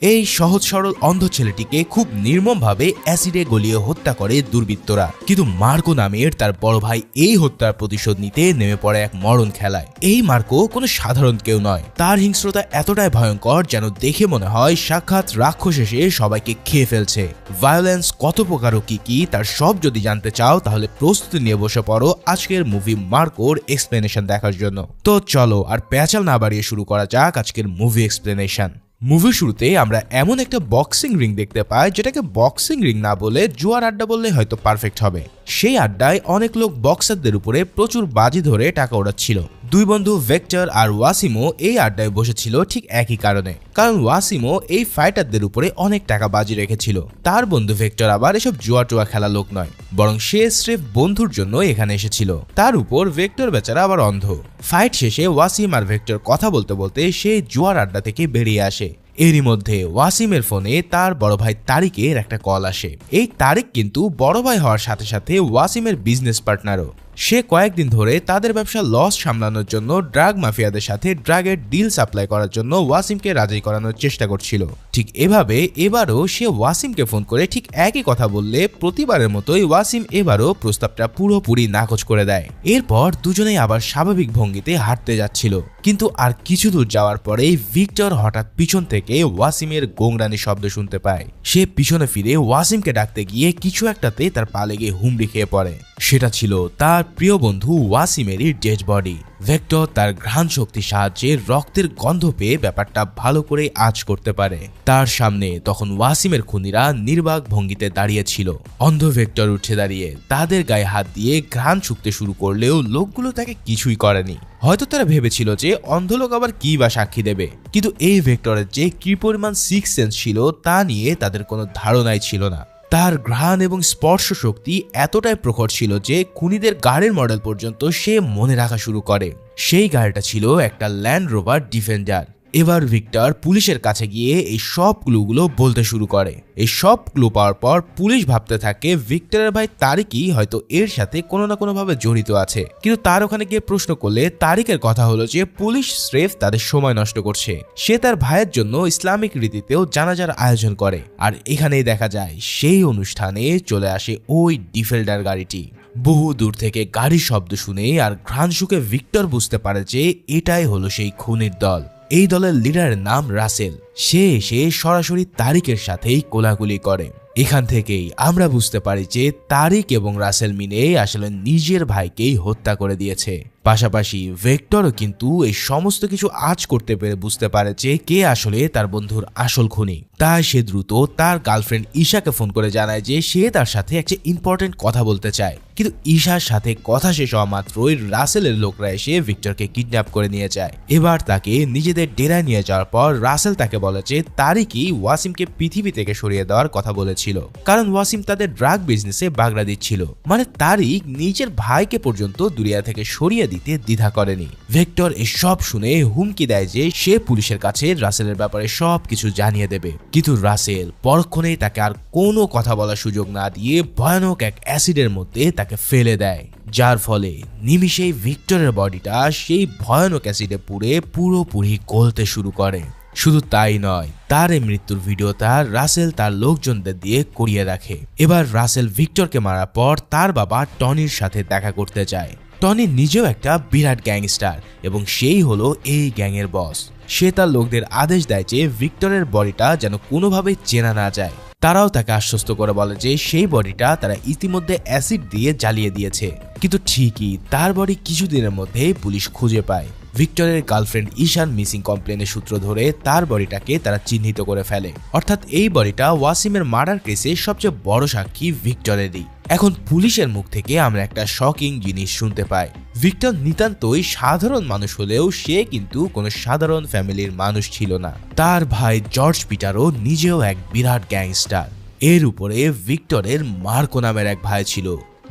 এই সহজ সরল অন্ধ ছেলেটিকে খুব নির্মমভাবে অ্যাসিডে গলিয়ে হত্যা করে দুর্বৃত্তরা। কিন্তু মার্কো নামের তার বড় ভাই এই হত্যার প্রতিশোধ নিতে নেমে পড়ে এক মরণ খেলায়। এই মার্কো কোনো সাধারণ কেউ নয়, তার হিংস্রতা এতটাই ভয়ঙ্কর যেন দেখে মনে হয় সাক্ষাৎ রাক্ষস এসে সবাইকে খেয়ে ফেলছে। ভায়োলেন্স কত প্রকার ও কি তার সব যদি জানতে চাও তাহলে প্রস্তুতি নিয়ে বসে পড়ো আজকের মুভি মার্কোর এক্সপ্লেনেশন দেখার জন্য। তো চলো আর প্যাচাল না বাড়িয়ে শুরু করা যাক আজকের মুভি এক্সপ্লেনেশন। মুভির শুরুতে আমরা এমন একটা বক্সিং রিং দেখতে পাই, যেটাকে বক্সিং রিং না বলে জুয়ার আড্ডা বললে হয়তো পারফেক্ট হবে। সেই আড্ডায় অনেক লোক বক্সারদের উপরে প্রচুর বাজি ধরে টাকা ওড়াচ্ছিল। দুই বন্ধু ভেক্টর আর ওয়াসিমো এই আড্ডায় বসেছিল ঠিক একই কারণে, কারণ ওয়াসিমো এই ফাইটারদের উপরে অনেক টাকা বাজি রেখেছিল। তার বন্ধু ভেক্টর আবার এসব জুয়া টুয়া খেলা লোক নয়, বরং সে স্রেফ বন্ধুর জন্য এখানে এসেছিল। তার উপর ভেক্টর বেচারা আবার অন্ধ। ফাইট শেষে ওয়াসিম আর ভেক্টর কথা বলতে বলতে সেই জুয়ার আড্ডা থেকে বেরিয়ে আসে। এরই মধ্যে ওয়াসিমের ফোনে তার বড় ভাই তারিকের একটা কল আসে। এই তারিক কিন্তু বড় ভাই হওয়ার সাথে সাথে ওয়াসিমের বিজনেস পার্টনারও। সে কয়েকদিন ধরে তাদের ব্যবসা লস সামলানোর জন্য ড্রাগ মাফিয়াদের সাথে ড্রাগের ডিল সাপ্লাই করার জন্য ওয়াসিমকে রাজি করানোর চেষ্টা করছিল। ঠিক এভাবে এবারও সে ওয়াসিমকে ফোন করে ঠিক একই কথা বললে প্রতিবারের মতোই ওয়াসিম এবারও প্রস্তাবটা পুরোপুরি নাকচ করে দেয়। এরপর দুজনেই আবার স্বাভাবিক ভঙ্গিতে হাঁটতে যাচ্ছিল, কিন্তু আর কিছু দূর যাওয়ার পরেই ভিক্টর হঠাৎ পিছন থেকে ওয়াসিমের গোংরানি শব্দ শুনতে পায়। সে পিছনে ফিরে ওয়াসিমকে ডাকতে গিয়ে কিছু একটাতে তার পা লেগে হুমড়ি খেয়ে পড়ে। সেটা ছিল তার প্রিয় বন্ধু ওয়াসিমেরই ডেড বডি। ভেক্টর তার ঘ্রাণ শক্তির সাহায্যে রক্তের গন্ধ পেয়ে ব্যাপারটা ভালো করে আঁচ করতে পারে। তার সামনে তখন ওয়াসিমের খুনিরা নির্বাক ভঙ্গিতে দাঁড়িয়েছিল। অন্ধ ভেক্টর উঠে দাঁড়িয়ে তাদের গায়ে হাত দিয়ে ঘ্রাণ শুকতে শুরু করলেও লোকগুলো তাকে কিছুই করেনি। হয়তো তারা ভেবেছিল যে অন্ধ লোক আবার কি বা সাক্ষী দেবে, কিন্তু এই ভেক্টরের যে কি পরিমাণ সিক্স সেন্স ছিল তা নিয়ে তাদের কোনো ধারণাই ছিল না। তার ঘ্রাণ এবং স্পর্শ শক্তি এতটাই প্রখর ছিল যে খুনিদের গাড়ির মডেল পর্যন্ত সে মনে রাখা শুরু করে। সেই গাড়িটা ছিল একটা ল্যান্ড রোভার ডিফেন্ডার। এবার ভিক্টর পুলিশের কাছে গিয়ে এই সব ক্লুগুলো বলতে শুরু করে। এই সব ক্লু পাওয়ার পর পুলিশ ভাবতে থাকে ভিক্টরের ভাই তারিকই হয়তো এর সাথে কোনো না কোনো ভাবে জড়িত আছে। কিন্তু তার ওখানে গিয়ে প্রশ্ন করলে তারিকের কথা হলো যে পুলিশ স্রেফ তাদের সময় নষ্ট করছে। সে তার ভাইয়ের জন্য ইসলামিক রীতিতেও জানাজার আয়োজন করে, আর এখানেই দেখা যায় সেই অনুষ্ঠানে চলে আসে ওই ডিফেন্ডার গাড়িটি। বহু দূর থেকে গাড়ির শব্দ শুনে আর ঘ্রাণ শুকে ভিক্টর বুঝতে পারে যে এটাই হলো সেই খুনির দল। এই দলের লিডারের নাম রাসেল। সে এসে সরাসরি তারিকের সাথেই কোলাকুলি করে। এখান থেকেই আমরা বুঝতে পারি যে তারিক এবং রাসেল মিলে আসলে নিজের ভাইকেই হত্যা করে দিয়েছে। পাশাপাশি ভেক্টরও কিন্তু এই সমস্ত কিছু আঁচ করতে পেরে বুঝতে পারে যে কে আসলে তার বন্ধুর আসল খুনি। তাই সে দ্রুত তার গার্লফ্রেন্ড ঈশাকে ফোন করে জানায় যে সে তার সাথে একটা ইম্পর্টেন্ট কথা বলতে চায়। কিন্তু ঈশার সাথে কথা শেষ হওয়া মাত্রই রাসেলের লোকরা এসে ভিক্টরকে কিডন্যাপ করে নিয়ে যায়। এবার তাকে নিজেদের ডেরায় নিয়ে যাওয়ার পর রাসেল তাকে বলে যে তারিকই ওয়াসিমকে পৃথিবী থেকে সরিয়ে দেওয়ার কথা বলেছিল, কারণ ওয়াসিম তাদের ড্রাগ বিজনেসে বাগড়া দিচ্ছিল। মানে তারিক নিজের ভাইকে পর্যন্ত দুনিয়া থেকে সরিয়ে দিতে দ্বিধা করেনি। ভেক্টর এসব শুনে হুমকি দেয় যে সে পুলিশের কাছে রাসেলের ব্যাপারে সবকিছু জানিয়ে দেবে। কিন্তু রাসেল পরক্ষণেই তাকে আর কোনো কথা বলার সুযোগ না দিয়ে ভয়ানক এক অ্যাসিডের মধ্যে তাকে ফেলে দেয়, যার ফলে নিমিষেই ভিক্টরের বডিটা সেই ভয়ানক অ্যাসিডে পুড়ে পুরোপুরি গলতে শুরু করে। শুধু তাই নয়, তার এই মৃত্যুর ভিডিওটা রাসেল তার লোকজনদের দিয়ে করিয়ে রাখে। এবার রাসেল ভিক্টরকে মারার পর তার বাবা টনির সাথে দেখা করতে যায়। টনি নিজেও একটা বিরাট গ্যাংস্টার এবং সেই হলো এই গ্যাংয়ের বস। সে তার লোকদের আদেশ দেয় যে ভিক্টরের বডিটা যেন কোনোভাবেই চেনা না যায়। তারাও তাকে আশ্বস্ত করে বলে যে সেই বডিটা তারা ইতিমধ্যে অ্যাসিড দিয়ে জ্বালিয়ে দিয়েছে। কিন্তু ঠিকই তার বডি কিছুদিনের মধ্যেই পুলিশ খুঁজে পায়। ভিক্টরের গার্লফ্রেন্ড ঈশার মিসিং কমপ্লেনের সূত্র ধরে তার বডিটাকে তারা চিহ্নিত করে ফেলে। অর্থাৎ এই বডিটা ওয়াসিমের মার্ডার কেসে সবচেয়ে বড় সাক্ষী ভিক্টরেরই। এখন পুলিশের মুখ থেকে আমরা একটা শকিং জিনিস শুনতে পাই। ভিক্টর নিতান্তই সাধারণ মানুষ হলেও সে কিন্তু কোনো সাধারণ ফ্যামিলির মানুষ ছিল না। তার ভাই জর্জ পিটারও নিজেও এক বিরাট গ্যাংস্টার। এর উপরে ভিক্টরের মার্কো নামের এক ভাই ছিল,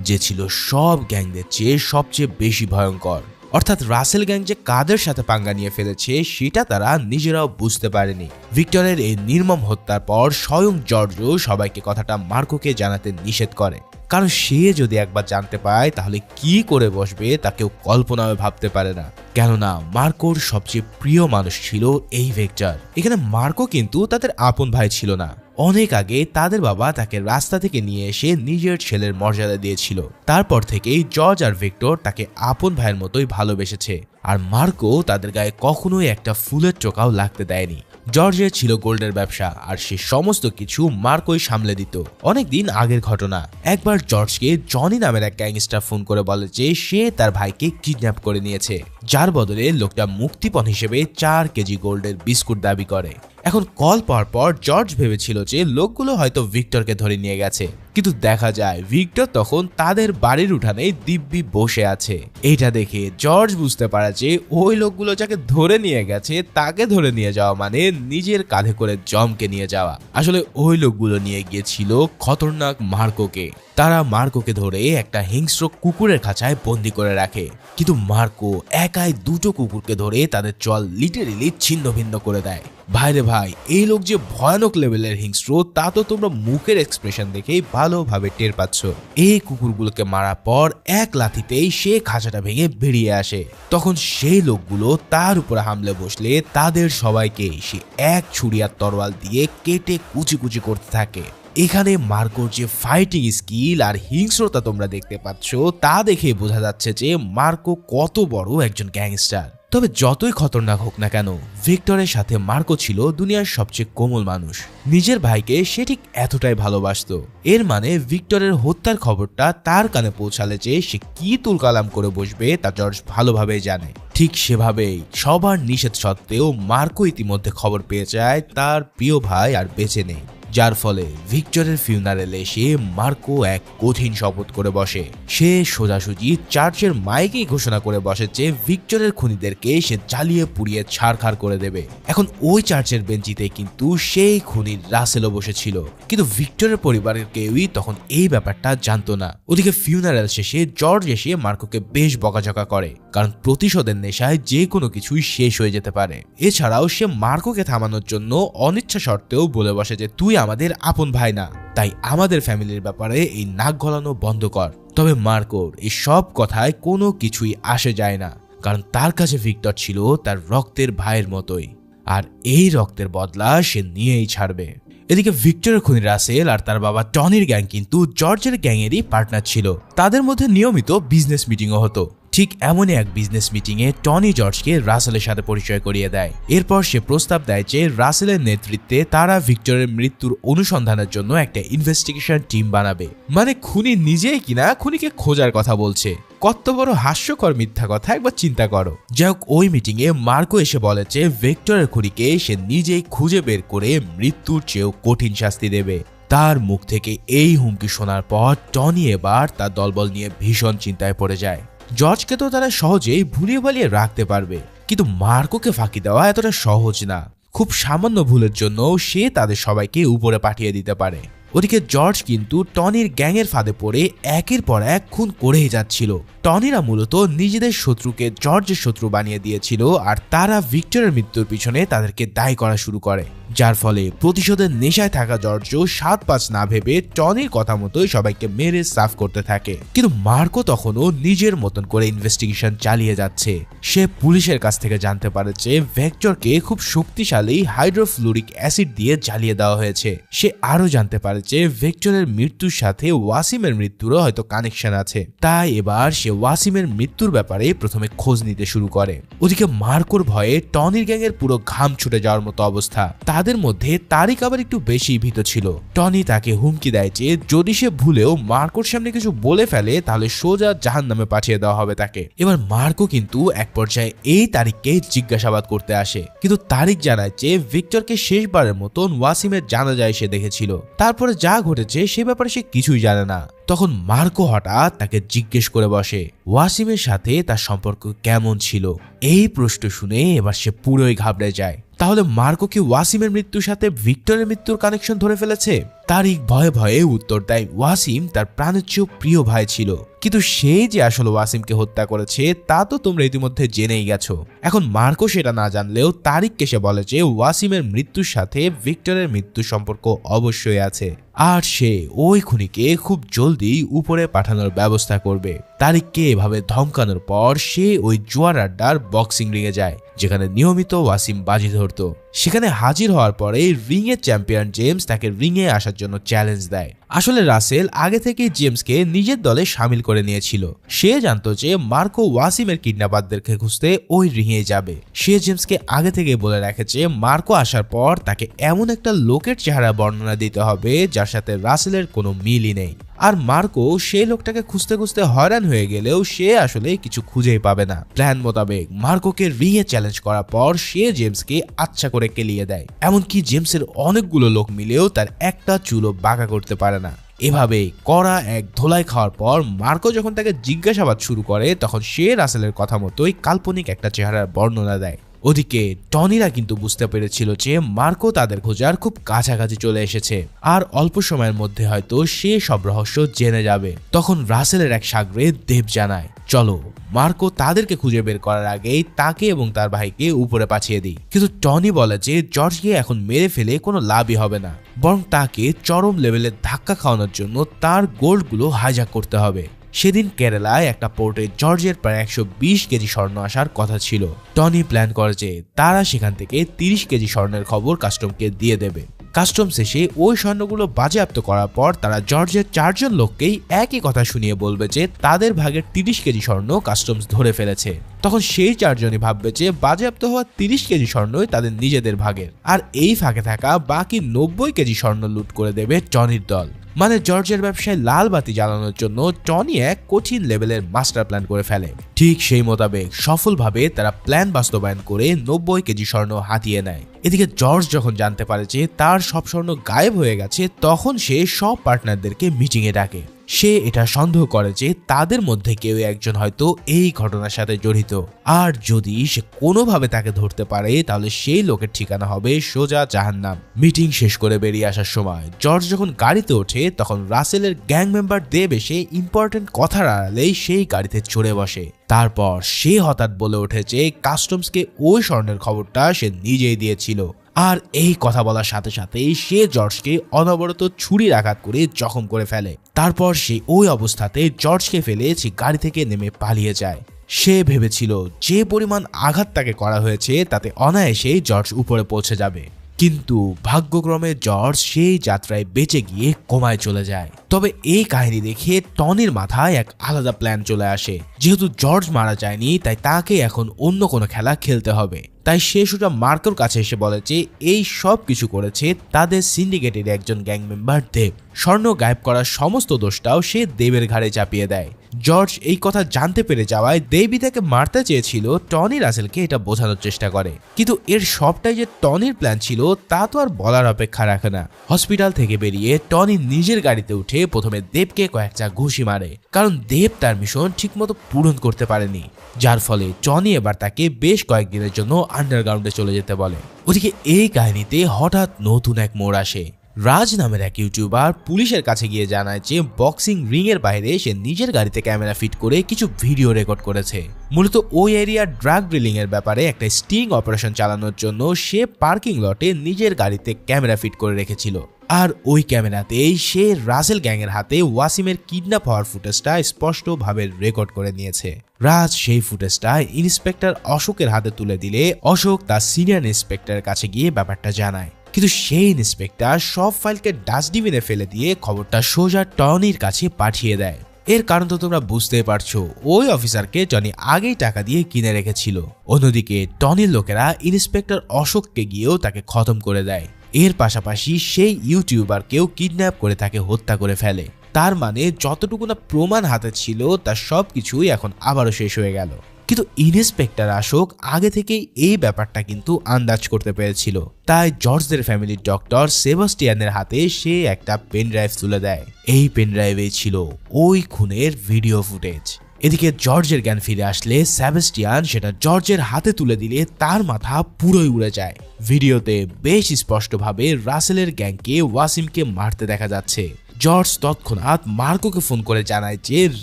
যে ছিল সব গ্যাংদের চেয়ে সবচেয়ে বেশি ভয়ঙ্কর। অর্থাৎ রাসেল গ্যাং যে কাদের সাথে পাঙ্গা নিয়ে ফেলেছে সেটা তারা নিজেরাও বুঝতে পারেনি। ভিক্টরের এই নির্মম হত্যার পর স্বয়ং জর্জও সবাইকে কথাটা মার্কোকে জানাতে নিষেধ করে। কারণ সে যদি একবার জানতে পায় তাহলে কি করে বসবে তা কেউ কল্পনাও ভাবতে পারে না। কেননা মার্কোর সবচেয়ে প্রিয় মানুষ ছিল এই ভেক্টর। এখানে মার্কো কিন্তু তাদের আপন ভাই ছিল না। অনেক আগে তাদের বাবা তাকে রাস্তা থেকে নিয়ে এসে নিজের ছেলের মর্যাদা দিয়েছিল। তারপর থেকেই জর্জ আর ভিক্টর তাকে আপন ভাইয়ের মতোই ভালোবেসেছে। আর মার্কো তাদের গায়ে কখনোই একটা ফুলের টোকাও লাগতে দেয়নি। জর্জের ছিল গোল্ডের ব্যবসা, আর সে সমস্ত কিছু মার্কোই সামলে দিত। অনেকদিন আগের ঘটনা, একবার জর্জকে জনি নামের এক গ্যাংস্টার ফোন করে বলে যে সে তার ভাইকে কিডন্যাপ করে নিয়েছে, যার বদলে লোকটা মুক্তিপণ হিসেবে 4 কেজি গোল্ডের বিস্কুট দাবি করে। এখন কল পাওয়ার পর জর্জ ভেবেছিল যে লোকগুলো হয়তো ভিক্টরকে ধরে নিয়ে গেছে, কিন্তু দেখা যায় ভিক্টর তখন তাদের বাড়ির উঠানে দিব্যি বসে আছে। এটা দেখে জর্জ বুঝতে পারে যে ওই লোকগুলো যাকে ধরে নিয়ে গেছে তাকে ধরে নিয়ে যাওয়া মানে নিজের কাঁধে করে জমকে নিয়ে যাওয়া। আসলে ওই লোকগুলো নিয়ে গিয়েছিল খতরনাক মার্কোকে। তারা মার্কোকে ধরে একটা হিংস্র কুকুরের খাঁচায় বন্দি করে রাখে, কিন্তু মার্কো একাই 2টো কুকুরকে ধরে তাদের চল লিটারেলি ছিন্ন ভিন্ন করে দেয়। ভাইরে ভাই, এই লোক যে ভয়ানক লেভেলের হিংস্র তা তো তোমরা মুখের এক্সপ্রেশন দেখেই ভালোভাবে টের পাচ্ছ। এই কুকুরগুলোকে মারার পর এক লাথিতেই সে খাঁচাটা ভেঙে বেরিয়ে আসে। তখন সেই লোকগুলো তার উপরে হামলে বসলে তাদের সবাইকে সে এক ছুরি আর তরোয়াল দিয়ে কেটে কুচি কুচি করতে থাকে। এখানে মার্কোর যে ফাইটিং স্কিল আর হিংস্রতা তোমরা দেখতে পাচ্ছ তা দেখে বোঝা যাচ্ছে যে মার্কো কত বড় একজন গ্যাংস্টার। তবে যতই খতরনাক হোক না কেন, ভিক্টরের সাথে মার্কো ছিল দুনিয়ার সবচেয়ে কোমল মানুষ। নিজের ভাইকে সে ঠিক এতটাই ভালোবাসতো। এর মানে ভিক্টরের হত্যার খবরটা তার কানে পৌঁছালে যে সে কি তুলকালাম করে বসবে তা জর্জ ভালোভাবেই জানে। ঠিক সেভাবেই সবার নিষেধ সত্ত্বেও মার্কো ইতিমধ্যে খবর পেয়ে যায় তার প্রিয় ভাই আর বেঁচে নেই, যার ফলে ভিক্টরের ফিউনারেলে এসে মার্কো এক কঠিন শপথ করে বসে। সে সোজাসুজি চার্চের মাইকেই ঘোষণা করে বসে যে ভিক্টরের খুনিদেরকে সে জ্বালিয়ে পুড়িয়ে ছাড়খাড় করে দেবে। এখন ওই চার্চের বেঞ্চিতে কিন্তু সেই খুনির রাসেলও বসেছিল, কিন্তু ভিক্টরের পরিবারের কেউই তখন এই ব্যাপারটা জানতো না। ওদিকে ফিউনারেল শেষে জর্জ এসে মার্কোকে বেশ বকাঝকা করে, কারণ প্রতিশোধের নেশায় যে কোনো কিছুই শেষ হয়ে যেতে পারে। এছাড়াও সে মার্কোকে থামানোর জন্য অনিচ্ছা সত্ত্বেও বলে বসে যে তুই আমাদের আপন ভাই না, তাই আমাদের ফ্যামিলির ব্যাপারে এই নাক গলানো বন্ধ কর। তবে মার্কোর এই সব কথায় কোনো কিছুই আসে যায় না, কারণ তার কাছে ভিক্টর ছিল তার রক্তের ভাইয়ের মতোই, আর এই রক্তের বদলা সে নিয়েই ছাড়বে। এদিকে ভিক্টরের খুনি রাসেল আর তার বাবা টনির গ্যাং কিন্তু জর্জের গ্যাংয়েরই পার্টনার ছিল। তাদের মধ্যে নিয়মিত বিজনেস মিটিংও হতো। ঠিক এমনই এক বিজনেস মিটিংয়ে টনি জর্জকে রাসেলের সাথে পরিচয় করিয়ে দেয়। এরপর সে প্রস্তাব দেয় যে রাসেলের নেতৃত্বে তারা ভিক্টরের মৃত্যুর অনুসন্ধানের জন্য একটা ইনভেস্টিগেশন টিম বানাবে। মানে খুনি নিজেই কিনা খুনিকে খোঁজার কথা বলছে। কত বড় হাস্যকর মিথ্যা কথা একবার চিন্তা করো। যাই হোক, ওই মিটিং এ মার্কো এসে বলে যে ভিক্টরের খুনিকে সে নিজেই খুঁজে বের করে মৃত্যুর চেয়েও কঠিন শাস্তি দেবে। তার মুখ থেকে এই হুমকি শোনার পর টনি এবার তার দলবল নিয়ে ভীষণ চিন্তায় পড়ে যায়। জর্জকে তো তারা সহজেই ভুলিয়ে ভালিয়ে রাখতে পারবে, কিন্তু মার্কোকে ফাঁকি দেওয়া এতটা সহজ না। খুব সামান্য ভুলের জন্য সে তাদের সবাইকে উপরে পাঠিয়ে দিতে পারে। ওদিকে জর্জ কিন্তু টনির গ্যাংয়ের ফাঁদে পড়ে একের পর এক খুন করেই যাচ্ছিল। টনিরা মূলত নিজেদের শত্রুকে জর্জের শত্রু বানিয়ে দিয়েছিল, আর তারা ভিক্টরের মৃত্যুর পিছনে তাদেরকে দায়ী করা শুরু করে, যার ফলে প্রতিশোধের নেশায় থাকা জর্জ 7-5 না ভেবে টনির কথা মতোই সবাইকে মেরে সাফ করতে থাকে। কিন্তু মার্কো তখনও নিজের মতন করে ইনভেস্টিগেশন চালিয়ে যাচ্ছে। সে পুলিশের কাছ থেকে জানতে পারে যে ভেক্টরকে খুব শক্তিশালী হাইড্রোফ্লুরিক অ্যাসিড দিয়ে জ্বালিয়ে দেওয়া হয়েছে। সে আরো জানতে পারে যে ভেক্টরের মৃত্যুর সাথে ওয়াসিমের মৃত্যুরও হয়তো কানেকশন আছে। তাই এবার সে ওয়াসিমের মৃত্যুর ব্যাপারে প্রথমে খোঁজ নিতে শুরু করে। ওদিকে মার্কোর ভয়ে টনির গ্যাংয়ের পুরো ঘাম ছুটে যাওয়ার মতো অবস্থা। তাদের মধ্যে তারিক আবার একটু বেশি ভীত ছিল। টনি তাকে হুমকি দেয় যে যদি সে ভুলেও মার্কোর সামনে কিছু বলে ফেলে তাহলে সোজা জাহান্নামে পাঠিয়ে দেওয়া হবে তাকে। এবার মার্কো কিন্তু এক পর্যায়ে এই তারিককে জিজ্ঞাসাবাদ করতে আসে, কিন্তু তারিক জানায় যে ভিক্টরকে শেষবারের মতন ওয়াসিমের জানাজায় সে দেখেছিল, তারপরে যা ঘটেছে সে ব্যাপারে সে কিছুই জানে না। তখন মার্কো হঠাৎ তাকে জিজ্ঞেস করে বসে ওয়াসিমের সাথে তার সম্পর্ক কেমন ছিল। এই প্রশ্ন শুনে এবার সে পুরোই ঘাবড়ে যায়। তাহলে মার্কো কি ওয়াসিমের মৃত্যুর সাথে ভিক্টরের মৃত্যুর কানেকশন ধরে ফেলেছে? তারিক ভয়ে ভয়ে উত্তর দেয় ওয়াসিম তার প্রাণের চেয়েও প্রিয় ভাই ছিল, কিন্তু সে যে আসলে ওয়াসিমকে হত্যা করেছে তা তো তোমরা ইতিমধ্যে জেনেই গেছো। এখন মার্কো সেটা না জানলেও তারিককে সে বলে যে ওয়াসিমের মৃত্যুর সাথে ভিক্টরের মৃত্যুর সম্পর্ক অবশ্যই আছে, আর সে ওই খুনিকে খুব জলদি উপরে পাঠানোর ব্যবস্থা করবে। তারিককে এভাবে ধমকানোর পর সে ওই জুয়ার আড্ডার বক্সিং রিংয়ে যায় যেখানে নিয়মিত ওয়াসিম বাজি ধরত। সেখানে হাজির হওয়ার পরে রিং এর চ্যাম্পিয়ন জেমস তাকে রিংয়ে আসার জন্য চ্যালেঞ্জ দেয়। আসলে রাসেল আগে থেকে জেমসকে নিজের দলে সামিল করে নিয়েছিল। সে জানতো যে মার্কো ওয়াসিমের কিডন্যাপারদেরকে খুঁজতে ওই রিংয়ে যাবে। সে জেমসকে আগে থেকে বলে রাখেছে মার্কো আসার পর তাকে এমন একটা লোকের চেহারা বর্ণনা দিতে হবে যার সাথে রাসেলের কোনো মিলই নেই। আর মার্কো সেই লোকটাকে খুঁজতে খুঁজতে হয়রান হয়ে গেলেও সে আসলে কিছু খুঁজেই পাবে না। প্ল্যান মোতাবেক মার্কোকে রিংয়ে চ্যালেঞ্জ করার পর সে জেমসকে আচ্ছা করে কেলিয়ে দেয়। এমনকি জেমসের অনেকগুলো লোক মিলেও তার একটা চুলও বাঁকা করতে পারে না। এভাবে কড়া এক ধোলাই খাওয়ার পর মার্কো যখন তাকে জিজ্ঞাসাবাদ শুরু করে তখন সে রাসেলের কথা মতোই কাল্পনিক একটা চেহারার বর্ণনা দেয়। ওদিকে টনিরা কিন্তু বুঝতে পেরেছিল যে মার্কো তাদের খোঁজার খুব কাছাকাছি চলে এসেছে আর অল্প সময়ের মধ্যে হয়তো সে সব রহস্য জেনে যাবে। তখন রাসেলের এক সাগরে দেব জানায় চলো মার্কো তাদেরকে খুঁজে বের করার আগেই তাকে এবং তার ভাইকে উপরে পাঠিয়ে দিই। কিন্তু টনি বলে যে জর্জকে এখন মেরে ফেলে কোনো লাভই হবে না, বরং তাকে চরম লেভেলের ধাক্কা খাওয়ানোর জন্য তার গোল্ডগুলো হাইজ্যাক করতে হবে। সেদিন কেরালায় একটা পোর্টে জর্জের প্রায় 120 কেজি স্বর্ণ আসার কথা ছিল। টনি প্ল্যান করে যে তারা সেখান থেকে 30 কেজি স্বর্ণের খবর কাস্টমকে দিয়ে দেবে। কাস্টম শেষে ওই স্বর্ণগুলো বাজেয়াপ্ত করার পর তারা জর্জের 4 জন লোককেই একই কথা শুনিয়ে বলবে যে তাদের ভাগের 30 কেজি স্বর্ণ কাস্টমস ধরে ফেলেছে। তখন সেই 4 জনই ভাববে যে বাজেয়াপ্ত হওয়া 30 কেজি স্বর্ণই তাদের নিজেদের ভাগের, আর এই ফাঁকে থাকা বাকি 90 কেজি স্বর্ণ লুট করে দেবে টনির দল। মানে জর্জের ব্যবসায় লাল বাতি জ্বালানোর জন্য টনি এক কঠিন লেভেলের মাস্টার প্ল্যান করে ফেলে। ঠিক সেই মোতাবেক সফলভাবে তারা প্ল্যান বাস্তবায়ন করে 90 কেজি স্বর্ণ হাতিয়ে নেয়। এদিকে জর্জ যখন জানতে পারে যে তার সব স্বর্ণ গায়েব হয়ে গেছে তখন সে সব পার্টনারদেরকে মিটিংয়ে ডাকে। সে এটা সন্দেহ করে যে তাদের মধ্যে কেউ একজন হয়তো এই ঘটনার সাথে জড়িত, আর যদি সে কোনোভাবে তাকে ধরতে পারে তাহলে সেই লোকের ঠিকানা হবে সোজা জাহান্নাম। মিটিং শেষ করে বেরিয়ে আসার সময় জর্জ যখন গাড়িতে ওঠে তখন রাসেলের গ্যাং মেম্বার দেব এসে ইম্পর্টেন্ট কথার আড়ালেই সেই গাড়িতে চড়ে বসে। তারপর সে হঠাৎ বলে ওঠে যে কাস্টমসকে ওই স্বর্ণের খবরটা সে নিজেই দিয়েছিল, আর এই কথা বলার সাথে সাথেই সে জর্জকে অনবরত ছুরির আঘাত করে জখম করে ফেলে। তারপর সে ওই অবস্থাতে জর্জকে ফেলে সে গাড়ি থেকে নেমে পালিয়ে যায়। সে ভেবেছিল যে পরিমাণ আঘাত তাকে করা হয়েছে তাতে অনায়াসেই জর্জ উপরে পৌঁছে যাবে, কিন্তু ভাগ্যক্রমে জর্জ সেই যাত্রায় বেঁচে গিয়ে কোমায় চলে যায়। তবে এই কাহিনী দেখে টনির মাথায় এক আলাদা প্ল্যান চলে আসে। যেহেতু জর্জ মারা যায়নি তাই তাকে এখন অন্য কোনো খেলা খেলতে হবে। তাই সে সোজা মার্কোর কাছে এসে বলে যে এই সব কিছু করেছে তাদের সিন্ডিকেটের একজন গ্যাং মেম্বার দেব। স্বর্ণ গায়েব করার সমস্ত দোষটাও সে দেবের ঘাড়ে চাপিয়ে দেয়। জর্জ এই কথা জানতে পেরে যাওয়ায় দেবী তাকে মারতে চেয়েছিল টনি রাসেলকে এটা বোঝানোর চেষ্টা করে, কিন্তু এর সবটাই যে টনির প্ল্যান ছিল তা তো আর বলার অপেক্ষা রাখে না। হসপিটাল থেকে বেরিয়ে টনি নিজের গাড়িতে উঠে প্রথমে দেবকে কয়েকটা ঘুষি মারে, কারণ দেব তার মিশন ঠিকমতো পূরণ করতে পারেনি, যার ফলে টনি এবার তাকে বেশ কয়েকদিনের জন্য আন্ডারগ্রাউন্ডে চলে যেতে বলে। ওদিকে এই কাহিনীতে হঠাৎ নতুন এক মোড় আসে। রাজ নামের এক ইউটিউবার পুলিশের কাছে গিয়ে জানায় যে বক্সিং রিং এর বাইরে সে নিজের গাড়িতে ক্যামেরা ফিট করে কিছু ভিডিও রেকর্ড করেছে। মূলত ওই এরিয়ার ড্রাগ ডিলিং এর ব্যাপারে একটা স্টিং অপারেশন চালানোর জন্য সে পার্কিং লটে নিজের গাড়িতে ক্যামেরা ফিট করে রেখেছিল, আর ওই ক্যামেরাতেই সে রাসেল গ্যাংয়ের হাতে ওয়াসিমের কিডন্যাপ হওয়ার ফুটেজটা স্পষ্টভাবে রেকর্ড করে নিয়েছে। রাজ সেই ফুটেজটা ইন্সপেক্টর অশোকের হাতে তুলে দিলে অশোক তার সিনিয়র ইন্সপেক্টরের কাছে গিয়ে ব্যাপারটা জানায়, কিন্তু সেই ইন্সপেক্টর সব ফাইলকে ডাস্টবিনে ফেলে দিয়ে খবরটা সোজা টনির কাছে পাঠিয়ে দেয়। এর কারণ তো তোমরা বুঝতেই পারছো, ওই অফিসারকে টনি আগেই টাকা দিয়ে কিনে রেখেছিল। অন্যদিকে টনির লোকেরা ইন্সপেক্টর অশোককে গিয়েও তাকে খতম করে দেয়। এর পাশাপাশি সেই ইউটিউবারকেও কিডন্যাপ করে তাকে হত্যা করে ফেলে। তার মানে যতটুকু না প্রমাণ হাতে ছিল তার সবকিছুই এখন আবারও শেষ হয়ে গেল। কিন্তু ইন্সপেক্টর অশোক আগে থেকেই এই ব্যাপারটা কিন্তু আন্দাজ করতে পেরেছিল, তাই জর্জদের ফ্যামিলির ডক্টর সেবাস্টিয়ানের হাতে সে একটা পেন ড্রাইভ তুলে দেয়। এই পেন ড্রাইভে ছিল ওই খুনের ভিডিও ফুটেজ। এদিকে জর্জের জ্ঞান ফিরে আসলে সেবাস্টিয়ান সেটা জর্জের হাতে তুলে দিলে তার মাথা পুরোই উড়ে যায়। ভিডিওতে বেশ স্পষ্টভাবে রাসেলের গ্যাংকে ওয়াসিমকে মারতে দেখা যাচ্ছে। জর্জ তৎক্ষণাৎ মার্কোকে ফোন করে জানায় যে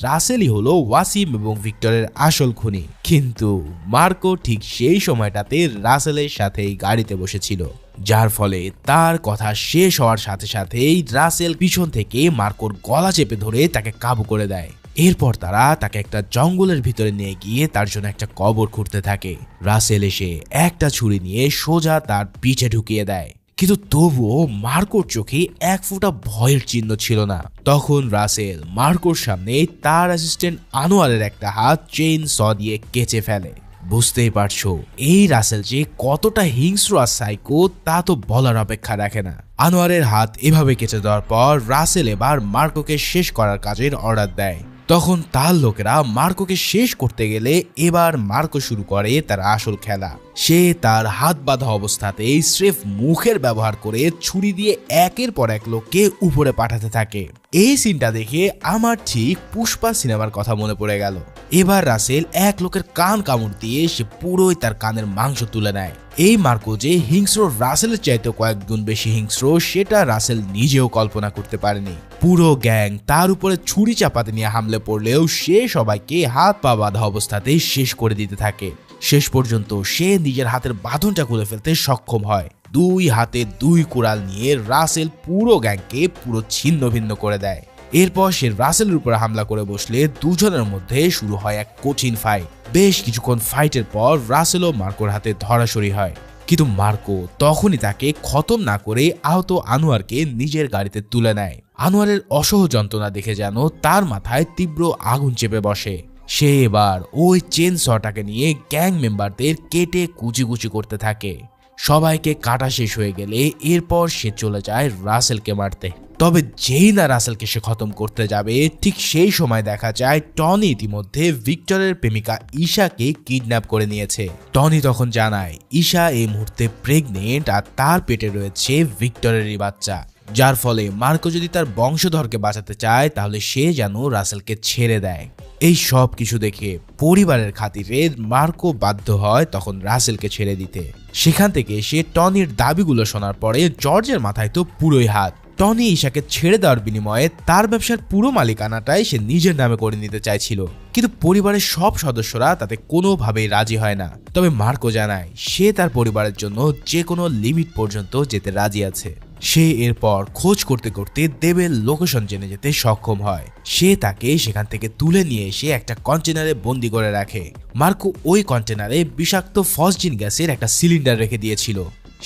রাসেলই হলো ওয়াসিম এবং ভিক্টরের আসল খুনি, কিন্তু মার্কো ঠিক সেই সময়টাতে রাসেলের সাথেই গাড়িতে বসেছিল, যার ফলে তার কথা শেষ হওয়ার সাথে সাথেই রাসেল পিছন থেকে মার্কোর গলা চেপে ধরে তাকে কাবু করে দেয়। এরপর তারা তাকে একটা জঙ্গলের ভিতরে নিয়ে গিয়ে তার জন্য একটা কবর খুঁড়তে থাকে। রাসেল এসে একটা ছুরি নিয়ে সোজা তার পিঠে ঢুকিয়ে দেয়, কিন্তু তবুও মার্কোর চোখে এক ফোঁটা ভয়ের চিহ্ন ছিল না। তখন রাসেল মার্কোর সামনে তার অ্যাসিস্ট্যান্ট আনোয়ারের একটা হাত চেইন স দিয়ে কেচে ফেলে। বুঝতেই পারছো এই রাসেল যে কতটা হিংস্র আর সাইকো তা তো বলার অপেক্ষা রাখে না। আনোয়ারের হাত এভাবে কেচে দেওয়ার পর রাসেল এবার মার্কোকে শেষ করার কাজের অর্ডার দেয়। তখন তার লোকেরা মার্কোকে শেষ করতে গেলে এবার মার্কো শুরু করে তার আসল খেলা। সে তার হাত বাঁধা অবস্থাতেই স্রেফ মুখের ব্যবহার করে ছুরি দিয়ে একের পর এক লোককে উপরে পাঠাতে থাকে। এই সিনটা দেখে আমার ঠিক পুষ্পা সিনেমার কথা মনে পড়ে গেল। এবার রাসেল এক লোকের কান কামড় দিয়ে সে পুরোই তার কানের মাংস তুলে নেয়। এই মার্কো যে হিংস্র রাসেলের চাইতে কয়েক গুণ বেশি হিংস্র সেটা রাসেল নিজেও কল্পনা করতে পারেনি। পুরো গ্যাং তার উপরে ছুরি চাপাতে নিয়ে হামলে পড়লেও সে সবাইকে হাত পা বাঁধা অবস্থাতেই শেষ করে দিতে থাকে। শেষ পর্যন্ত সে নিজের হাতের বাঁধনটা খুলে ফেলতে সক্ষম হয়। দুই হাতে দুই কুড়াল নিয়ে রাসেল পুরো গ্যাংকে পুরো ছিন্ন ভিন্ন করে দেয়। এরপর সে রাসেলের উপরে হামলা করে বসলে দুজনের মধ্যে শুরু হয় এক কঠিন ফাইট। বেশ কিছুক্ষণ ফাইটের পর রাসেল ও মার্কোর হাতে ধরাশরি হয়, কিন্তু মার্কো তখনই তাকে খতম না করে আহত আনোয়ারকে নিজের গাড়িতে তুলে নেয়। আনোয়ারের অসহ যন্ত্রণা দেখে যেন তার মাথায় তীব্র আগুন চেপে বসে। সে এবার ওই চেন শটাকে নিয়ে গ্যাং মেম্বারদের কেটে কুচি কুচি করতে থাকে। সবাইকে কাটা শেষ হয়ে গেলে এরপর সে চলে যায় রাসেলকে মারতে। তবে যেই না রাসেলকে সে খতম করতে যাবে ঠিক সেই সময় দেখা যায় টনি ইতিমধ্যে ভিক্টরের প্রেমিকা ঈশাকে কিডন্যাপ করে নিয়েছে। টনি তখন জানায় ঈশা এই মুহূর্তে প্রেগনেন্ট আর তার পেটে রয়েছে ভিক্টরেরই বাচ্চা, যার ফলে মার্কো যদি তার বংশধরকে বাঁচাতে চায় তাহলে সে যেন রাসেলকে ছেড়ে দেয়। এই সব কিছু দেখে পরিবারের খাতিরে মার্কো বাধ্য হয় তখন রাসেলকে ছেড়ে দিতে। সেখান থেকে সে টনির দাবিগুলো শোনার পরে জর্জের মাথায় তো পুরোই হাত। টনি ঈশাকে ছেড়ে দেওয়ার বিনিময়ে তার ব্যবসার পুরো মালিকানাটাই সে নিজের নামে করে নিতে চাইছিল, কিন্তু পরিবারের সব সদস্যরা তাতে কোনোভাবেই রাজি হয় না। তবে মার্কো জানায় সে তার পরিবারের জন্য যে কোনো লিমিট পর্যন্ত যেতে রাজি আছে। সে এরপর খোঁজ করতে করতে দেবের লোকেশন জেনে যেতে সক্ষম হয়। সে তাকে সেখান থেকে তুলে নিয়ে এসে একটা কন্টেনারে বন্দি করে রাখে। মার্কো ওই কন্টেনারে বিষাক্ত ফসজিন গ্যাসের একটা সিলিন্ডার রেখে দিয়েছিল।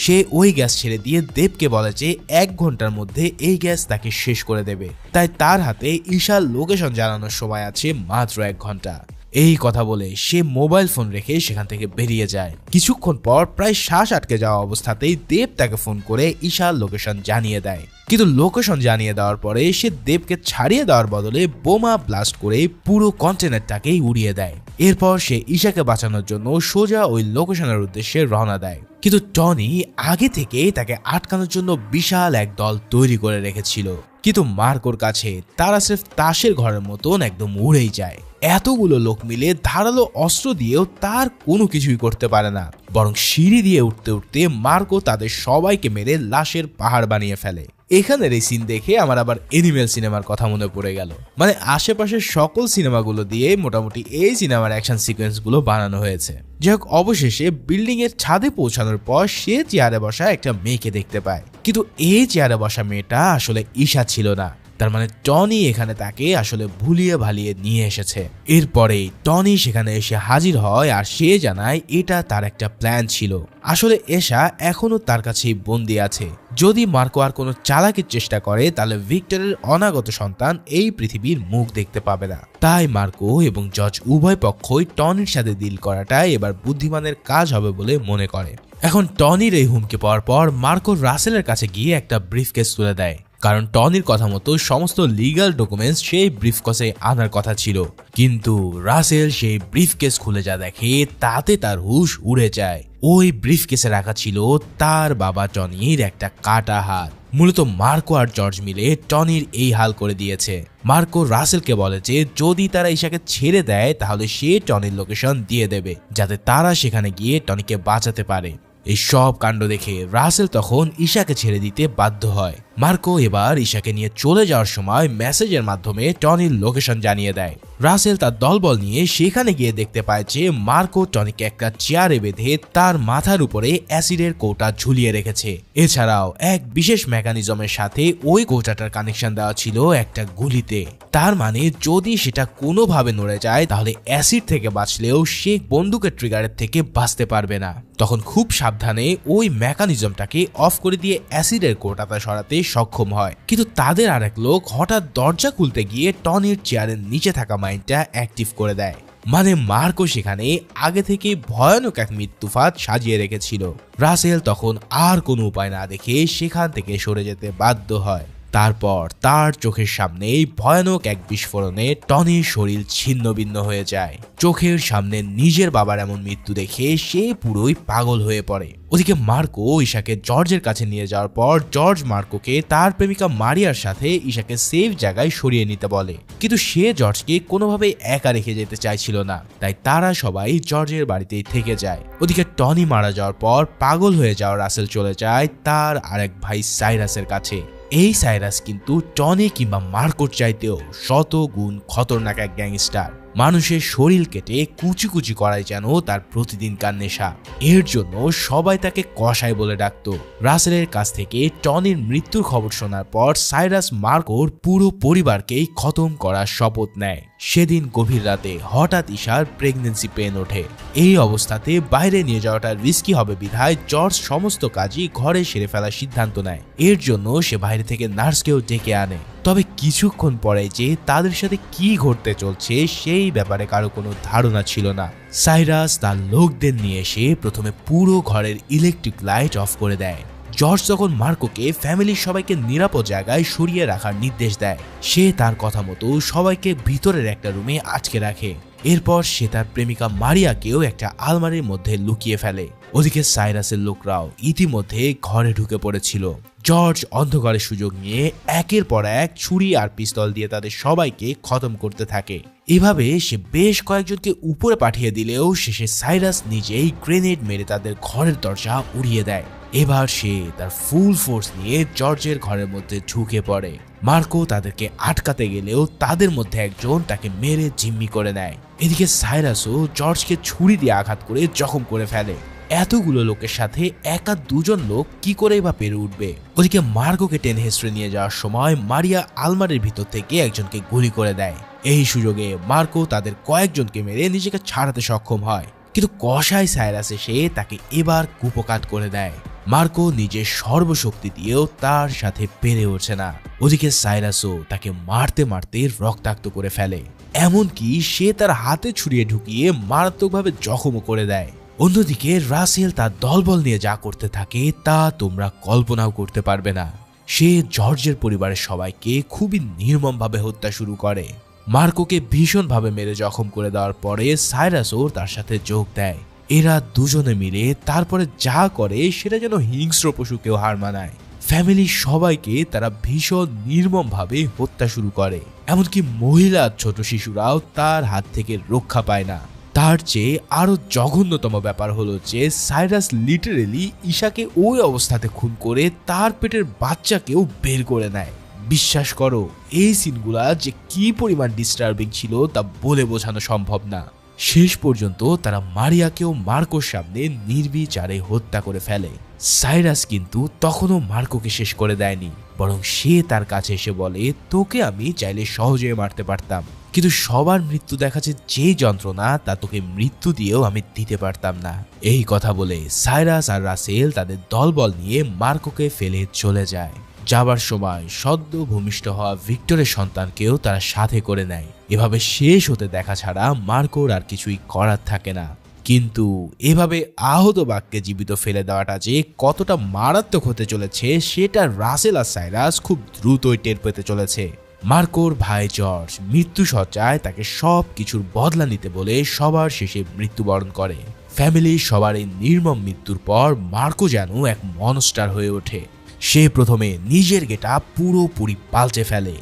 সে ওই গ্যাস ছেড়ে দিয়ে দেবকে বলে যে 1 ঘন্টার মধ্যে এই গ্যাস তাকে শেষ করে দেবে, তাই তার হাতে ঈশার লোকেশন জানানোর সময় আছে মাত্র 1 ঘন্টা। এই কথা বলে সে মোবাইল ফোন রেখে সেখান থেকে বেরিয়ে যায়। কিছুক্ষণ পর প্রায় শ্বাস আটকে যাওয়া অবস্থাতেই দেব তাকে ফোন করে ঈশার লোকেশন জানিয়ে দেয়, কিন্তু লোকেশন জানিয়ে দেওয়ার পরে সে দেবকে ছাড়িয়ে দেওয়ার বদলে বোমা ব্লাস্ট করে পুরো কন্টেনারটাকেই উড়িয়ে দেয়। এরপর সে ঈশাকে বাঁচানোর জন্য সোজা ওই লোকেশনের উদ্দেশ্যে রওনা দেয়, কিন্তু টনি আগে থেকেই তাকে আটকানোর জন্য বিশাল এক দল তৈরি করে রেখেছিল। কিন্তু মার্কোর কাছে তারা সির্ফ তাসের ঘরের মতন একদম উড়েই যায়। এতগুলো লোক মিলে ধারালো অস্ত্র দিয়েও তার কোনো কিছুই করতে পারে না, বরং সিঁড়ি দিয়ে উঠতে উঠতে মার্কো তাদের সবাইকে মেরে লাশের পাহাড় বানিয়ে ফেলে। এখানের এই সিন দেখে আমার আবার এনিমেল সিনেমার কথা মনে পড়ে গেল। মানে আশেপাশের সকল সিনেমাগুলো দিয়ে মোটামুটি এই সিনেমার অ্যাকশন সিকোয়েন্স গুলো বানানো হয়েছে। যাই হোক, অবশেষে বিল্ডিং এর ছাদে পৌঁছানোর পর সে চেয়ারে বসা একটা মেয়েকে দেখতে পায়, কিন্তু এই চেয়ারে বসা মেয়েটা আসলে ঈশা ছিল না। তার মানে টনি এখানে তাকে আসলে ভুলিয়ে ভালিয়ে নিয়ে এসেছে। এরপরেই টনি সেখানে এসে হাজির হয় আর সে জানায় এটা তার একটা প্ল্যান ছিল। আসলে এশা এখনো তার কাছেই বন্দি আছে। যদি মার্কো আর কোনো চালাকির চেষ্টা করে তাহলে ভিক্টরের অনাগত সন্তান এই পৃথিবীর মুখ দেখতে পাবে না। তাই মার্কো এবং জর্জ উভয় পক্ষই টনির সাথে ডিল করাটাই এবার বুদ্ধিমানের কাজ হবে বলে মনে করে। এখন টনির এই হুমকি পাওয়ার পর মার্কো রাসেলের কাছে গিয়ে একটা ব্রিফকেস তুলে দেয়, কারণ টনির কথা মতো সমস্ত লিগ্যাল ডকুমেন্টস সেই ব্রিফকেসে আনার কথা ছিল। কিন্তু রাসেল সেই ব্রিফকেস খুলে যা দেখে তাতে তার হুঁশ উড়ে যায়। ওই ব্রিফকেসে রাখা ছিল তার বাবা টনির একটা কাটা হাত। মূলত মার্কো আর জর্জ মিলে টনির এই হাল করে দিয়েছে। মার্কো রাসেলকে বলে যে যদি তারা ঈশাকে ছেড়ে দেয় তাহলে সে টনির লোকেশন দিয়ে দেবে, যাতে তারা সেখানে গিয়ে টনিকে বাঁচাতে পারে। এই সব কাণ্ড দেখে রাসেল তখন ঈশাকে ছেড়ে দিতে বাধ্য হয়। মার্কো এবার ঈশাকে নিয়ে চলে যাওয়ার সময় মেসেজের মাধ্যমে টনির লোকেশন জানিয়ে দেয়। রাসেল তার দলবল নিয়ে সেখানে গিয়ে দেখতে পায় যে মার্কো টনিকে একটা চেয়ারে বেঁধে তার মাথার উপরে অ্যাসিডের কৌটা ঝুলিয়ে রেখেছে। এছাড়াও এক বিশেষ মেকানিজমের সাথে ওই কৌটাটার কানেকশন দেওয়া ছিল একটা গুলিতে। তার মানে যদি সেটা কোনোভাবে নড়ে যায় তাহলে অ্যাসিড থেকে বাঁচলেও সে বন্দুকের ট্রিগারের থেকে বাঁচতে পারবে না। তখন খুব সাবধানে ওই মেকানিজমটাকে অফ করে দিয়ে অ্যাসিডের কৌটাটা সরাতে সক্ষম হয়। কিন্তু তাদের আরেক লোক হঠাৎ দরজা খুলতে গিয়ে টনির চেয়ারের নিচে থাকা মাইনটা অ্যাক্টিভ করে দেয়। মানে মার্কো সেখানে আগে থেকে ভয়ানক এক মৃত্যুফাত সাজিয়ে রেখেছিল। রাসেল তখন আর কোনো উপায় না দেখে সেখান থেকে সরে যেতে বাধ্য হয়। তারপর তার চোখের সামনেই ভয়ানক এক বিস্ফোরণে টনির শরীর ছিন্ন ভিন্ন হয়ে যায়। চোখের সামনে নিজের বাবার এমন মৃত্যু দেখে সে পুরোই পাগল হয়ে পড়ে। ওদিকে মার্কো ঈশাকে জর্জের কাছে নিয়ে যাওয়ার পর জর্জ মার্কোকে তার প্রেমিকা মারিয়ার সাথে ঈশাকে সেফ জায়গায় সরিয়ে নিতে বলে, কিন্তু সে জর্জকে কোনোভাবে একা রেখে যেতে চাইছিল না। তাই তারা সবাই জর্জের বাড়িতেই থেকে যায়। ওদিকে টনি মারা যাওয়ার পর পাগল হয়ে যাওয়া রাসেল চলে যায় তার আরেক ভাই সাইরাসের কাছে। এই সাইরাস কিন্তু টনি কিংবা মার্কোর চাইতেও শত গুণ খতরনাক এক গ্যাংস্টার। মানুষের শরীর কেটে কুচি কুচি করাই যেন তার প্রতিদিনকার নেশা। এর জন্য সবাই তাকে কসাই বলে ডাকতো। রাসেলের কাছ থেকে টনির মৃত্যুর খবর শোনার পর সাইরাস মার্কোর পুরো পরিবারকেই খতম করার শপথ নেয়। সেদিন গভীর রাতে হঠাৎ ঈশার প্রেগনেন্সি পেন ওঠে। এই অবস্থাতে বাইরে নিয়ে যাওয়াটা রিস্কি হবে বিধায় জর্জ সমস্ত কাজই ঘরে সেরে ফেলার সিদ্ধান্ত নেয়। এর জন্য সে বাইরে থেকে নার্সকেও ডেকে আনে। তবে কিছুক্ষণ পরে যে তাদের সাথে কি ঘটতে চলছে সেই ব্যাপারে কারো কোনো ধারণা ছিল না। সাইরাস তার লোকদের নিয়ে এসে প্রথমে পুরো ঘরের ইলেকট্রিক লাইট অফ করে দেয়। জর্জ তখন মার্কোকে ফ্যামিলির সবাইকে নিরাপদ জায়গায় সরিয়ে রাখার নির্দেশ দেয়। সে তার কথা মতো সবাইকে ভিতরের একটা রুমে আটকে রাখে। এরপর সে তার প্রেমিকা মারিয়াকেও একটা আলমারির মধ্যে লুকিয়ে ফেলে। ওদিকে সাইরাসের লোকরাও ইতিমধ্যে ঘরে ঢুকে পড়েছিল। জর্জ অন্ধকারের সুযোগ নিয়ে একের পর এক ছুরি আর পিস্তল দিয়ে তাদের সবাইকে খতম করতে থাকে। এভাবে সে বেশ কয়েকজনকে উপরে পাঠিয়ে দিলেও শেষে সাইরাস নিজেই গ্রেনেড মেরে তাদের ঘরের দরজা উড়িয়ে দেয়। এবার সে তার ফুল ফোর্স নিয়ে জর্জের ঘরের মধ্যে ঢুকে পড়ে। মার্কো তাদেরকে আটকাতে গেলেও তাদের মধ্যে একজন তাকে মেরে জিম্মি করে নেয়। এদিকে সাইরাসও জর্জকে ছুরি দিয়ে আঘাত করে জখম করে ফেলে। এতগুলো লোকের সাথে একা দুজন লোক কি করেই বা পেরে উঠবে। ওদিকে মার্কোকে টেনে হেসড়ে নিয়ে যাওয়ার সময় মারিয়া আলমারির ভিতর থেকে একজনকে গুলি করে দেয়। এই সুযোগে মার্কো তাদের কয়েকজনকে মেরে নিজেকে ছাড়াতে সক্ষম হয়, কিন্তু কসাই সাইরাস এসে তাকে এবার কুপকাত করে দেয়। মার্কো নিজের সর্বশক্তি দিয়েও তার সাথে পেরে ওঠে না। ওদিকে সাইরাসও তাকে মারতে মারতে রক্তাক্ত করে ফেলে, এমনকি সে তার হাতে ছুরিয়ে ঢুকিয়ে মারাত্মকভাবে জখমও করে দেয়। অন্যদিকে রাসেল তার দলবল নিয়ে যা করতে থাকে তা তোমরা কল্পনাও করতে পারবে না। সে জর্জের পরিবারের সবাইকে খুবই নির্মমভাবে হত্যা শুরু করে। মার্কোকে ভীষণভাবে মেরে জখম করে দেওয়ার পরে সাইরাসও তার সাথে যোগ দেয়। এরা দুজনে মিলে তারপরে যা করে সেটা যেন হিংস্র পশুকেও হার মানায়। ফ্যামিলির সবাইকে তারা ভীষণ নির্মমভাবে হত্যা শুরু করে, এমনকি মহিলা ছোট শিশুরাও তার হাত থেকে রক্ষা পায় না। তার চেয়ে আরো জঘন্যতম ব্যাপার হলো যে সাইরাস লিটারেলি ঈশাকে ওই অবস্থাতে খুন করে তার পেটের বাচ্চাকেও বের করে নেয়। বিশ্বাস করো, এই সিনগুলা যে কি পরিমাণ ডিস্টার্বিং ছিল তা বলে বোঝানো সম্ভব না। শেষ পর্যন্ত তারা মারিয়াকেও মার্কোর সামনে নির্বিচারে হত্যা করে ফেলে। সাইরাস কিন্তু তখনও মার্কোকে শেষ করে দেয়নি, বরং সে তার কাছে এসে বলে, তোকে আমি চাইলে সহজে মারতে পারতাম, কিন্তু সবার মৃত্যু দেখাচ্ছে যে যন্ত্রণা তা তোকে মৃত্যু দিয়েও আমি দিতে পারতাম না। এই কথা বলে সাইরাস আর রাসেল তাদের দলবল নিয়ে মার্কোকে ফেলে চলে যায়। যাবার সময় সদ্য ভূমিষ্ঠ হওয়া ভিক্টরের সন্তানকেও তারা সাথে করে নেয়। এভাবে শেষ হতে দেখা ছাড়া মার্কোর আর কিছুই করার থাকে না। কিন্তু এভাবে আহত বাঘকে জীবিত ফেলে দেওয়াটা যে কতটা মারাত্মক হতে চলেছে সেটা রাসেল আর সাইরাস খুব দ্রুতই টের পেতে চলেছে। মার্কোর ভাই জর্জ মৃত্যু সজ্জায় তাকে সব কিছুর বদলা নিতে বলে সবার শেষে মৃত্যুবরণ করে। ফ্যামিলির সবার এই নির্মম মৃত্যুর পর মার্কো যেন এক মনস্টার হয়ে ওঠে। সে প্রথমে নিজের গেটআপ পুরোপুরি পাল্টে ফেলে।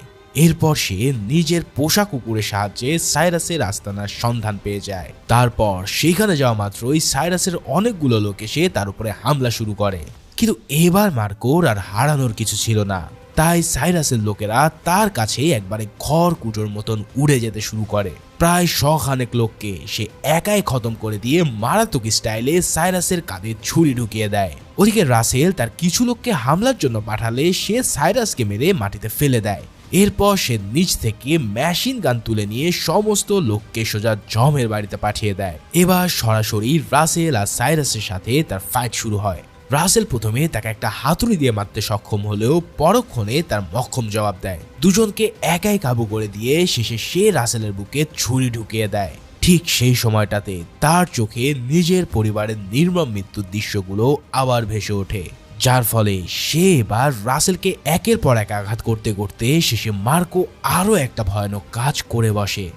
এরপর সে নিজের পোষা কুকুরের সাহায্যে সাইরাসের আস্তানার সন্ধান পেয়ে যায়। তারপর সেখানে যাওয়া মাত্রই সাইরাসের অনেকগুলো লোক এসে তার উপরে হামলা শুরু করে। কিন্তু এবার মার্কোর আর হারানোর কিছু ছিল না, তাই সাইরাসের লোকেরা তার কাছে একবারে খড়কুটোর মতন উড়ে যেতে শুরু করে। প্রায় 100 লোককে সে একাই খতম করে দিয়ে মারাত্মক স্টাইলে সাইরাসের কাঁধে ছুরি ঢুকিয়ে দেয়। ওদিকে রাসেল তার কিছু লোককে হামলার জন্য পাঠালে সে সাইরাসকে মেরে মাটিতে ফেলে দেয়। এরপর সে নিচ থেকে মেশিন গান তুলে নিয়ে সমস্ত লোককে সোজা জমের বাড়িতে পাঠিয়ে দেয়। এবার সরাসরি রাসেল আর সাইরাসের সাথে তার ফাইট শুরু হয়। রাসেল প্রথমে তাকে একটা হাতুড়ি দিয়ে মারতে সক্ষম হলেও পরক্ষণে তার মক্ষম জবাব দেয়। দুজনকে একাই কাবু করে দিয়ে শেষে সে রাসেলের বুকে ছুরি ঢুকিয়ে দেয়। ঠিক সেই সময়টাতে তার চোখে নিজের পরিবারের নির্মম মৃত্যুর দৃশ্যগুলো আবার ভেসে ওঠে, যার ফলে সে এবার রাসেলকে একের পর এক আঘাত করতে করতে শেষে মার্কো আরো একটা ভয়ানক কাজ করে বসে।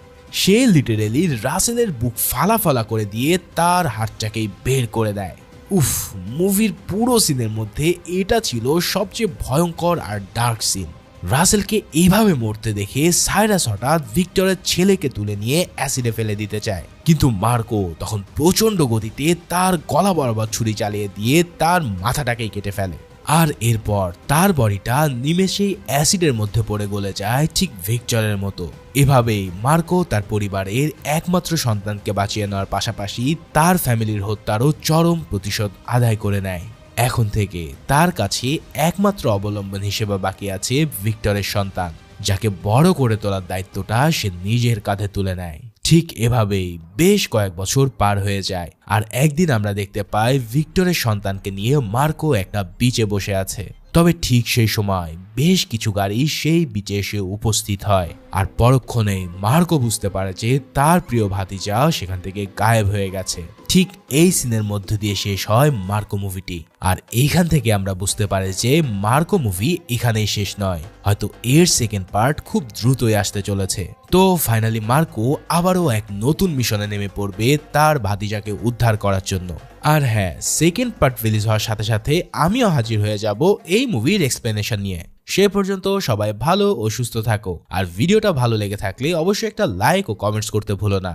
সে লিটারেলি রাসেলের বুক ফালা করে দিয়ে তার হাতটাকেই বের করে দেয়। উফ, মুভির পুরো সিনের মধ্যে এটা ছিল সবচেয়ে ভয়ঙ্কর আর ডার্ক সিন। রাসেলকে এইভাবে মরতে দেখে সাইরাস হঠাৎ ভিক্টরের ছেলেকে তুলে নিয়ে অ্যাসিডে ফেলে দিতে চায়, কিন্তু মার্কো তখন প্রচন্ড গতিতে তার গলা বরাবর ছুরি চালিয়ে দিয়ে তার মাথাটাকেই কেটে ফেলে। আর এরপর তার বডিটা নিমেষেই অ্যাসিডের মধ্যে পড়ে গলে যায়, ঠিক ভিক্টরের মতো। এভাবেই মার্কো তার পরিবারের একমাত্র সন্তানকে বাঁচিয়ে নেওয়ার পাশাপাশি তার ফ্যামিলির হত্যারও চরম প্রতিশোধ আদায় করে নেয়। এখন থেকে তার কাছে একমাত্র অবলম্বন হিসেবে বাকি আছে ভিক্টরের সন্তান, যাকে বড় করে তোলার দায়িত্বটা সে নিজের কাঁধে তুলে নেয়। ঠিক এভাবেই বেশ কয়েক বছর পার হয়ে যায়, আর একদিন আমরা দেখতে পাই ভিক্টরের সন্তানকে নিয়ে মার্কো একটা বিচে বসে আছে। তবে ঠিক সেই সময় বেশ কিছু গাড়ি সেই বিচে এসে উপস্থিত হয়, আর পরক্ষণে মার্কো বুঝতে পারে যে তার প্রিয় ভাতিজা সেখান থেকে গায়েব হয়ে গেছে। ঠিক এই সিনের মধ্য দিয়ে শেষ হয় মার্কো মুভিটি। আর এইখান থেকে আমরা বুঝতে পারি যে মার্কো মুভি এখানেই শেষ নয়, হয়তো এর সেকেন্ড পার্ট খুব দ্রুতই আসতে চলেছে। তো ফাইনালি মার্কো আবারও এক নতুন মিশনে নেমে পড়বে তার ভাতিজাকে উদ্ধার করার জন্য। আর হ্যাঁ, সেকেন্ড পার্ট রিলিজ হওয়ার সাথে সাথে আমিও হাজির হয়ে যাব এই মুভির এক্সপ্লেনেশন নিয়ে। সে পর্যন্ত সবাই ভালো ও সুস্থ থাকো, আর ভিডিওটা ভালো লেগে থাকলে অবশ্যই একটা লাইক ও কমেন্টস করতে ভুলো না।